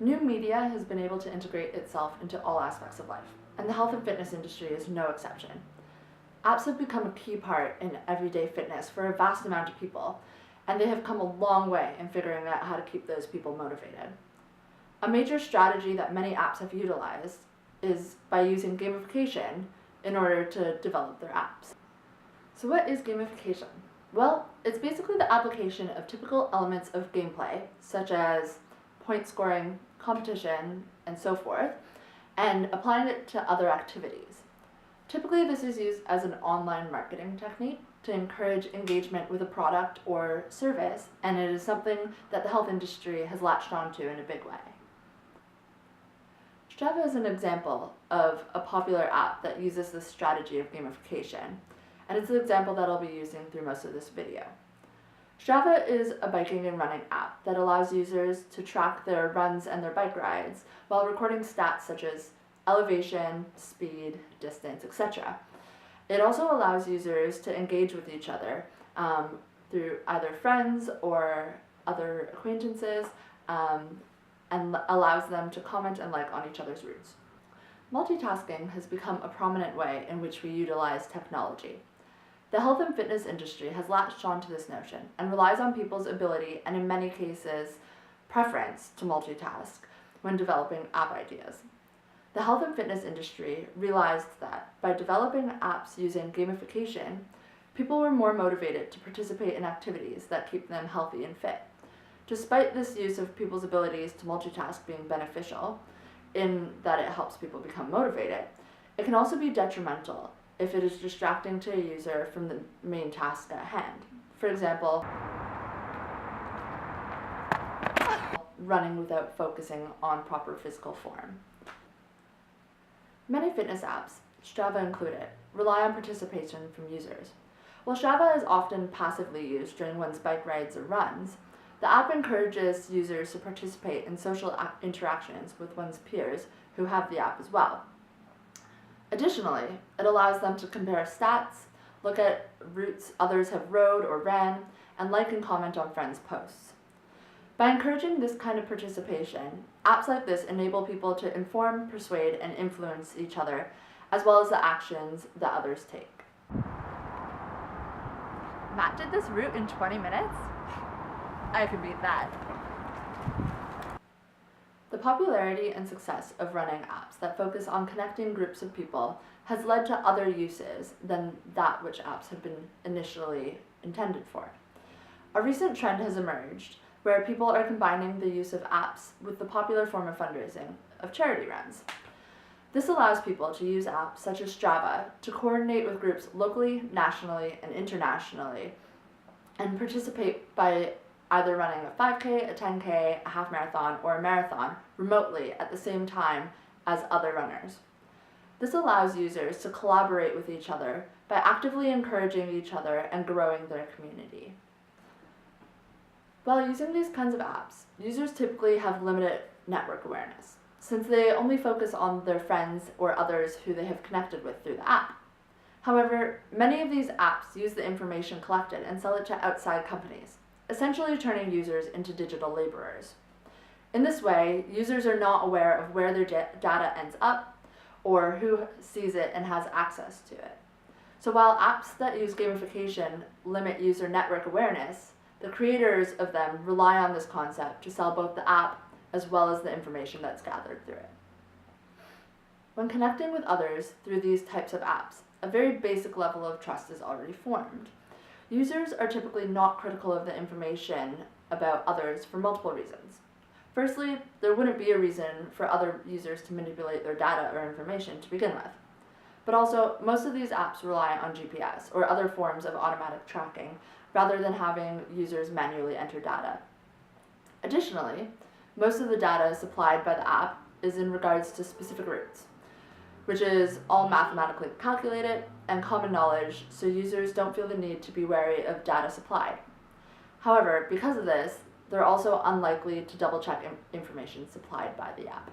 New media has been able to integrate itself into all aspects of life, and the health and fitness industry is no exception. Apps have become a key part in everyday fitness for a vast amount of people, and they have come a long way in figuring out how to keep those people motivated. A major strategy that many apps have utilized is by using gamification in order to develop their apps. So what is gamification? Well, it's basically the application of typical elements of gameplay, such as point scoring, competition, and so forth, and applying it to other activities. Typically, this is used as an online marketing technique to encourage engagement with a product or service, and it is something that the health industry has latched onto in a big way. Strava is an example of a popular app that uses this strategy of gamification, and it's the example that I'll be using through most of this video. Strava is a biking and running app that allows users to track their runs and their bike rides while recording stats such as elevation, speed, distance, etc. It also allows users to engage with each other through either friends or other acquaintances, and allows them to comment and like on each other's routes. Multitasking has become a prominent way in which we utilize technology. The health and fitness industry has latched onto this notion and relies on people's ability and, in many cases, preference to multitask when developing app ideas. The health and fitness industry realized that by developing apps using gamification, people were more motivated to participate in activities that keep them healthy and fit. Despite this use of people's abilities to multitask being beneficial, in that it helps people become motivated, it can also be detrimental if it is distracting to a user from the main task at hand. For example, running without focusing on proper physical form. Many fitness apps, Strava included, rely on participation from users. While Strava is often passively used during one's bike rides or runs, the app encourages users to participate in social interactions with one's peers who have the app as well. Additionally, it allows them to compare stats, look at routes others have rode or ran, and like and comment on friends' posts. By encouraging this kind of participation, apps like this enable people to inform, persuade, and influence each other, as well as the actions that others take. Matt did this route in 20 minutes? I could beat that. The popularity and success of running apps that focus on connecting groups of people has led to other uses than that which apps have been initially intended for. A recent trend has emerged where people are combining the use of apps with the popular form of fundraising of charity runs. This allows people to use apps such as Strava to coordinate with groups locally, nationally, and internationally, and participate by either running a 5K, a 10K, a half marathon, or a marathon remotely at the same time as other runners. This allows users to collaborate with each other by actively encouraging each other and growing their community. While using these kinds of apps, users typically have limited network awareness, since they only focus on their friends or others who they have connected with through the app. However, many of these apps use the information collected and sell it to outside companies, essentially turning users into digital laborers. In this way, users are not aware of where their data ends up or who sees it and has access to it. So while apps that use gamification limit user network awareness, the creators of them rely on this concept to sell both the app as well as the information that's gathered through it. When connecting with others through these types of apps, a very basic level of trust is already formed. Users are typically not critical of the information about others for multiple reasons. Firstly, there wouldn't be a reason for other users to manipulate their data or information to begin with. But also, most of these apps rely on GPS or other forms of automatic tracking rather than having users manually enter data. Additionally, most of the data supplied by the app is in regards to specific routes, which is all mathematically calculated and common knowledge, so users don't feel the need to be wary of data supplied. However, because of this, they're also unlikely to double-check information supplied by the app.